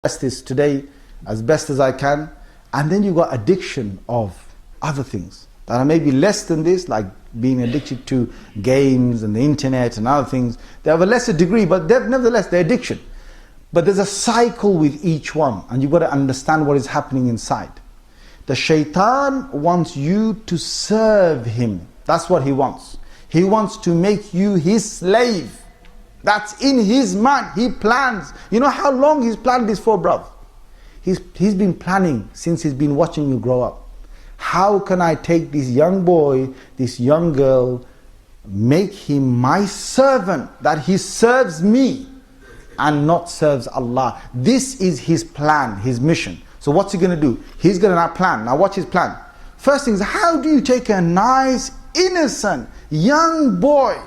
this today as best as I can, and then you got addiction of other things that are maybe less than this, like being addicted to games and the internet and other things. They have a lesser degree, but nevertheless they're addiction. But there's a cycle with each one, and you've got to understand what is happening inside. The shaitan wants you to serve him. That's what he wants. He wants to make you his slave. That's in his mind. He plans. You know how long he's planned this for, bruv? He's been planning since he's been watching you grow up. How can I take this young boy, this young girl, make him my servant, that he serves me and not serves Allah? This is his plan, his mission. So what's he going to do? He's going to plan. Now watch his plan. First thing is, how do you take a nice, innocent, young boy,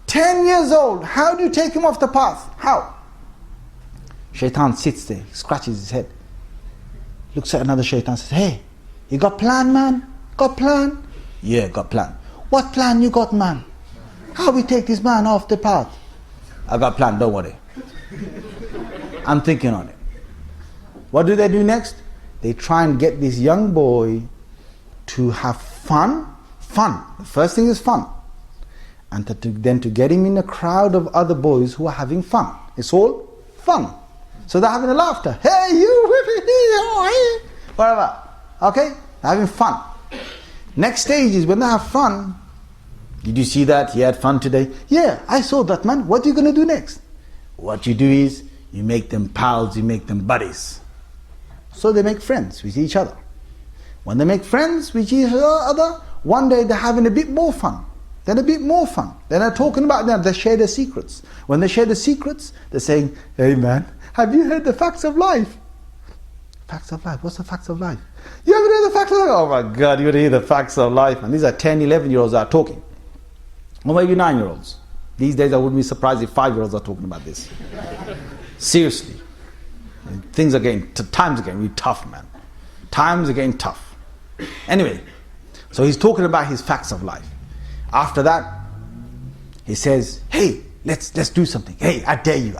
10 years old, how do you take him off the path? How? Shaitan sits there, scratches his head, looks at another shaitan, says, hey, you got plan, man? Got plan? Yeah, got plan. What plan you got, man? How we take this man off the path? I got plan, don't worry. I'm thinking on it. What do they do next? They try and get this young boy to have fun. Fun. The first thing is fun. And then to get him in a crowd of other boys who are having fun. It's all fun. So they're having a laughter. Hey, you, whatever. Okay? They're having fun. Next stage is when they have fun. Did you see that? He had fun today? Yeah, I saw that, man. What are you going to do next? What you do is, you make them pals, you make them buddies. So they make friends with each other. When they make friends with each other, one day they're having a bit more fun. Then a bit more fun. Then they're talking about them. They share their secrets. When they share the secrets, they're saying, hey man, have you heard the facts of life? Facts of life? What's the facts of life? You haven't heard the facts of life? Oh my God, you gotta hear the facts of life. And these are 10, 11-year-olds that are talking. Or maybe 9-year-olds. These days I wouldn't be surprised if 5-year-olds are talking about this. Seriously. Times are getting really tough, man. Times are getting tough. Anyway, so he's talking about his facts of life. After that, he says, hey, let's do something. Hey, I dare you.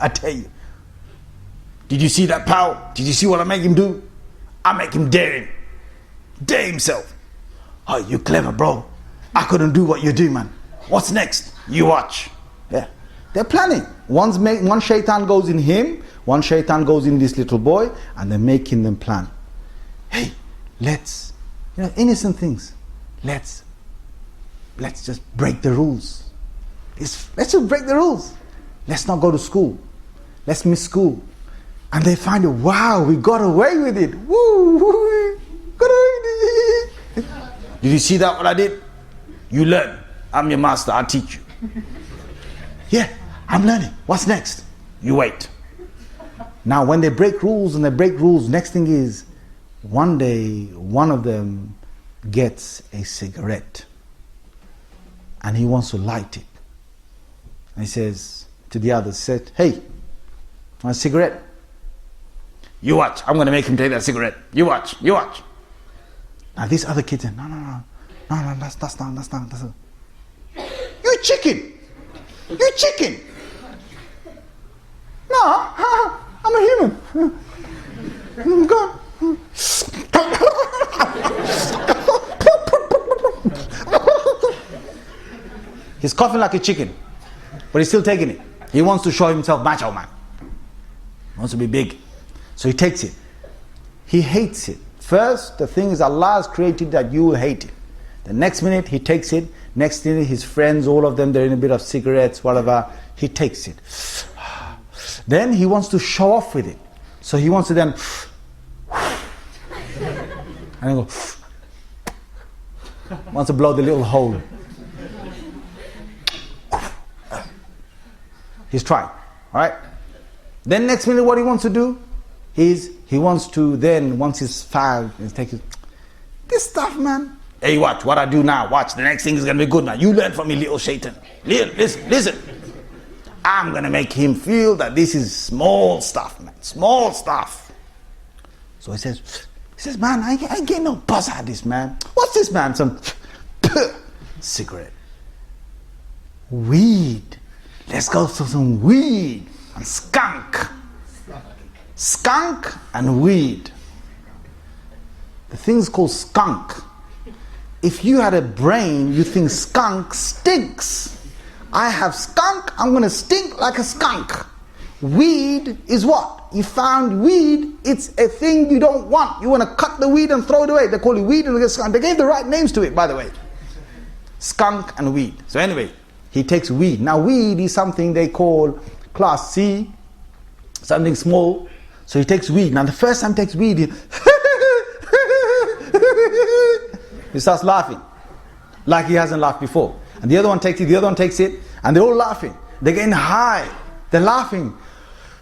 Did you see that pal? Did you see what I make him do? I make him dare him. Dare himself. Oh, you clever, bro. I couldn't do what you do, man. What's next? You watch. Yeah. They're planning. One shaitan goes in him, one shaitan goes in this little boy, and they're making them plan. Hey, let's, innocent things. Let's just break the rules. Let's just break the rules. Let's not go to school. Let's miss school. And they find it, wow, we got away with it. Woo, got away with it. Did you see that, what I did? You learn. I'm your master, I'll teach you. Yeah, I'm learning. What's next? You wait. Now when they break rules, next thing is, one day, one of them gets a cigarette. And he wants to light it. And he says to the others, hey, want a cigarette? You watch, I'm going to make him take that cigarette. You watch. Now this other kid said, no, that's not. You chicken. No, I'm a human. Go on. He's coughing like a chicken, but he's still taking it. He wants to show himself macho man. He wants to be big. So he takes it. He hates it. First, the thing is Allah has created that you will hate it. The next minute he takes it. Next minute his friends, all of them, they're in a bit of cigarettes, whatever. He takes it. Then he wants to show off with it. So he wants to then and then go wants to blow the little hole. He's trying, alright? Then next minute what he wants to do is, he wants to then, once he's fouled, he's taking this stuff, man. Hey, watch what I do now. Watch, the next thing is going to be good now. You learn from me, little shaitan. Listen. I'm going to make him feel that this is small stuff, man. Small stuff. So he says, man, I ain't getting no buzz out of this, man. What's this, man? Some cigarette. Weed. Let's go for some weed and skunk. Skunk and weed. The thing's called skunk. If you had a brain, you think skunk stinks. I have skunk, I'm going to stink like a skunk. Weed is what? You found weed, it's a thing you don't want. You want to cut the weed and throw it away. They call it weed and skunk. They gave the right names to it, by the way. Skunk and weed. So anyway, he takes weed. Now weed is something they call class C, something small. So he takes weed. Now the first time he takes weed, he starts laughing like he hasn't laughed before. And the other one takes it, and they're all laughing. They're getting high. They're laughing.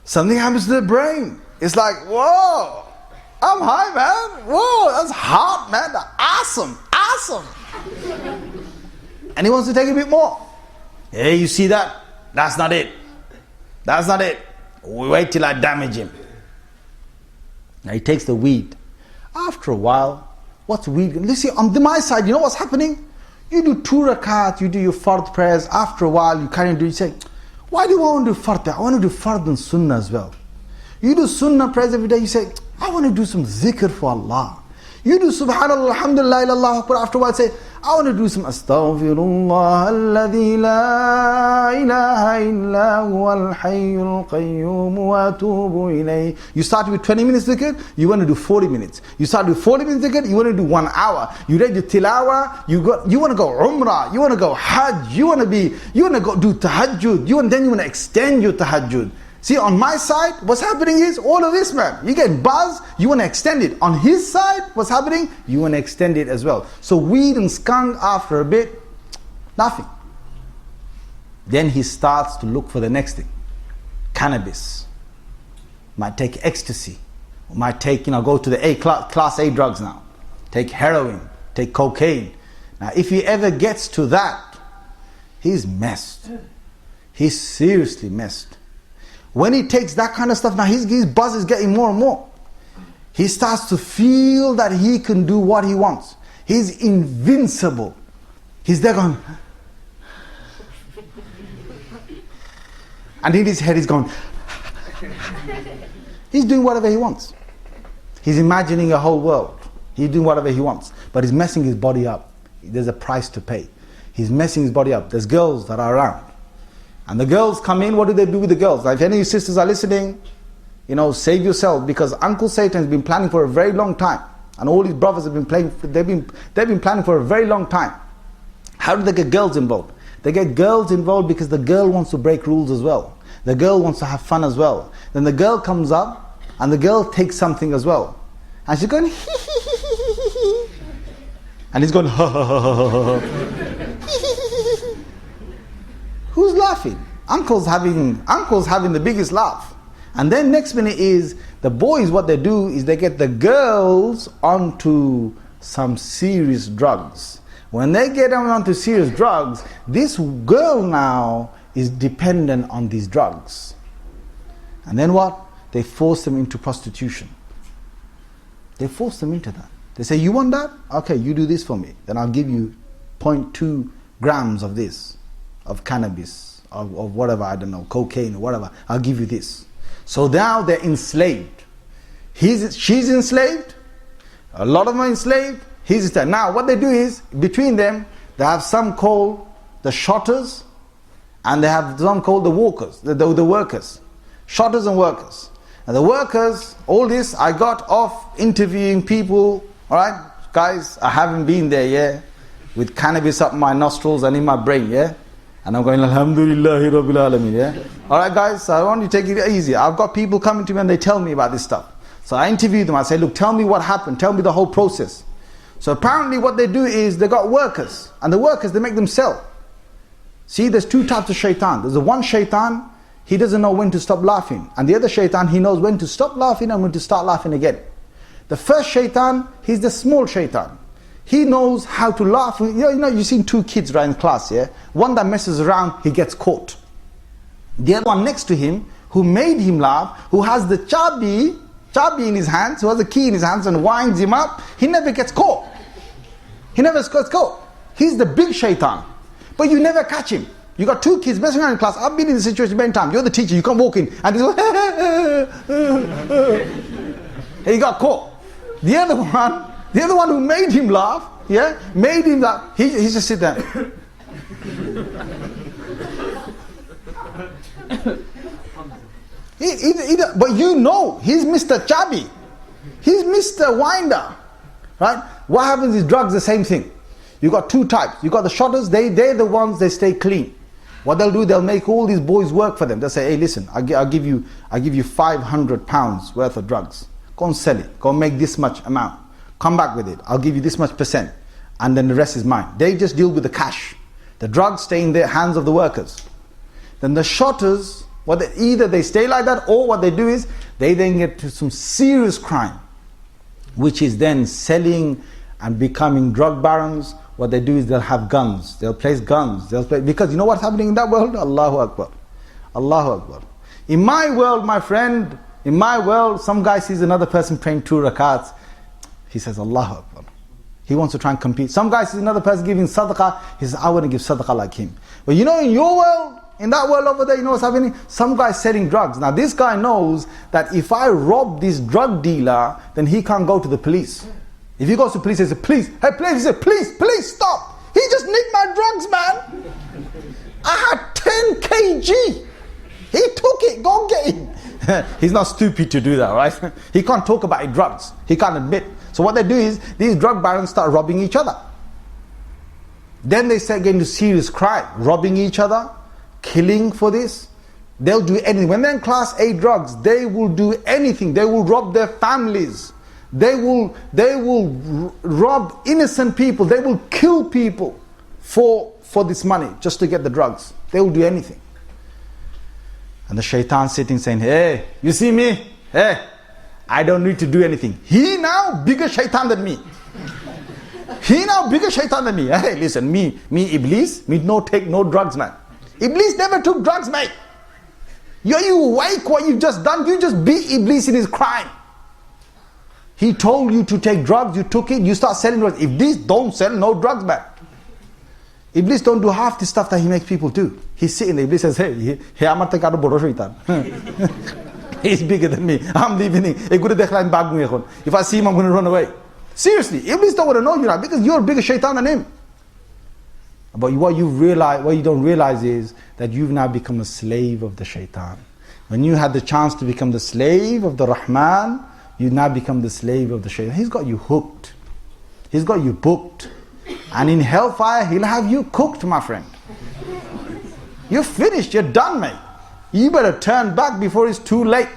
Something happens to the brain. It's like, whoa, I'm high, man. Whoa, that's hot, man. That's awesome. And he wants to take a bit more. Hey, you see that? That's not it. We wait till I damage him. Now he takes the weed. After a while, what's weed? Listen, on my side, you know what's happening? You do 2 rakat, you do your fard prayers. After a while, you carry on doing, you say, why do you want to do fard? I want to do fard and sunnah as well. You do sunnah prayers every day, you say, I want to do some zikr for Allah. You do subhanallah, alhamdulillah, ilallah akbar. After a while, say, I want to do some astaghfirullah alladhi la ilaha illa huwa al-hayyul qayyum wa atubu ilayh. You start with 20 minutes zikr, you want to do 40 minutes. You start with 40 minutes zikr, you want to do 1 hour. You read your tilawah, you want to go umrah, you want to go hajj, you want to go do tahajjud, then you want to extend your tahajjud. See, on my side, what's happening is all of this, man. You get buzz, you want to extend it. On his side, what's happening? You want to extend it as well. So weed and skunk, after a bit, nothing. Then he starts to look for the next thing. Cannabis. Might take ecstasy. Might take, go to the class A drugs now. Take heroin, take cocaine. Now, if he ever gets to that, he's messed. He's seriously messed. When he takes that kind of stuff, now his buzz is getting more and more. He starts to feel that he can do what he wants. He's invincible. He's there going, and in his head he's going, he's doing whatever he wants. He's imagining a whole world. He's doing whatever he wants. But he's messing his body up. There's a price to pay. He's messing his body up. There's girls that are around. And the girls come in, what do they do with the girls? Now, if any of you sisters are listening, save yourself, because Uncle Satan has been planning for a very long time. And all his brothers have been they've been planning for a very long time. How do they get girls involved? They get girls involved because the girl wants to break rules as well. The girl wants to have fun as well. Then the girl comes up, and the girl takes something as well. And she's going, and he's going, ha ha ha ha ha. Who's laughing? Uncle's having the biggest laugh. And then next minute is, the boys, what they do is they get the girls onto some serious drugs. When they get them onto serious drugs, this girl now is dependent on these drugs. And then what? They force them into prostitution. They force them into that. They say, you want that? Okay, you do this for me. Then I'll give you 0.2 grams of this. Of cannabis, of whatever, I don't know, cocaine or whatever, I'll give you this. So now they're enslaved. She's enslaved, a lot of them are enslaved, he's enslaved. Now what they do is, between them, they have some called the shotters, and they have some called the walkers, the workers. Shotters and workers. And the workers, all this, I got off interviewing people, alright, guys, I haven't been there yet, with cannabis up my nostrils and in my brain, yeah? And I'm going, Alhamdulillahi Rabbil Alameen, yeah? Alright guys, I want you to take it easy. I've got people coming to me and they tell me about this stuff. So I interview them, I say, look, tell me what happened, tell me the whole process. So apparently what they do is, they got workers, and the workers, they make them sell. See, there's 2 types of shaitan. There's the one shaitan, he doesn't know when to stop laughing. And the other shaitan, he knows when to stop laughing and when to start laughing again. The first shaitan, he's the small shaitan. He knows how to laugh. You've seen 2 kids right in class, yeah? One that messes around, he gets caught. The other one next to him, who made him laugh, who has the chabi in his hands, who has a key in his hands and winds him up, he never gets caught. He never gets caught. He's the big shaitan. But you never catch him. You got two kids messing around in class. I've been in this situation many times. You're the teacher, you can't walk in, and they go, he got caught. The other one who made him laugh, made him laugh, he just sit there. But you know, he's Mr. Chubby. He's Mr. Winder. Right? What happens is drugs, the same thing. You got two types. You got the shotters, they're the ones, they stay clean. What they'll do, they'll make all these boys work for them. They'll say, hey, listen, I'll give you £500 worth of drugs. Go and sell it. Go and make this much amount. Come back with it. I'll give you this much percent. And then the rest is mine. They just deal with the cash. The drugs stay in the hands of the workers. Then the shotters, either they stay like that, or what they do is, they then get to some serious crime, which is then selling and becoming drug barons. What they do is they'll have guns. They'll place guns. Because you know what's happening in that world? Allahu Akbar. Allahu Akbar. In my world, my friend, some guy sees another person praying 2 rakats. He says, Allahu Akbar. He wants to try and compete. Some guy sees another person giving sadaqah. He says, I want to give sadaqah like him. But you know, in your world, in that world over there, you know what's happening? Some guy's selling drugs. Now this guy knows that if I rob this drug dealer, then he can't go to the police. If he goes to the police, he says, please, hey, please, he says, please, stop. He just nicked my drugs, man. I had 10 kg. He took it, go get him. He's not stupid to do that, right? He can't talk about his drugs. He can't admit. So what they do is, these drug barons start robbing each other. Then they start getting to serious crime. Robbing each other, killing for this. They'll do anything. When they're in class A drugs, they will do anything. They will rob their families. They will rob innocent people. They will kill people for this money, just to get the drugs. They will do anything. And the shaitan sitting saying, hey, you see me? Hey, I don't need to do anything. He now bigger shaitan than me. He now bigger shaitan than me. Hey, listen, me Iblees, me take no drugs, man. Iblees never took drugs, mate. You awake what you've just done? You just beat Iblees in his crime. He told you to take drugs, you took it, you start selling drugs. Iblees don't sell no drugs, man. Iblees don't do half the stuff that he makes people do. He's sitting there, Iblees says, hey, amar te karo boro shaitan. He's bigger than me. I'm leaving him. If I see him, I'm going to run away. Seriously, Iblees don't want to know you now, because you're a bigger shaitan than him. But what you don't realize is that you've now become a slave of the shaitan. When you had the chance to become the slave of the Rahman, you now become the slave of the shaitan. He's got you hooked. He's got you booked. And in hellfire, he'll have you cooked, my friend. You're finished, you're done, mate. You better turn back before it's too late.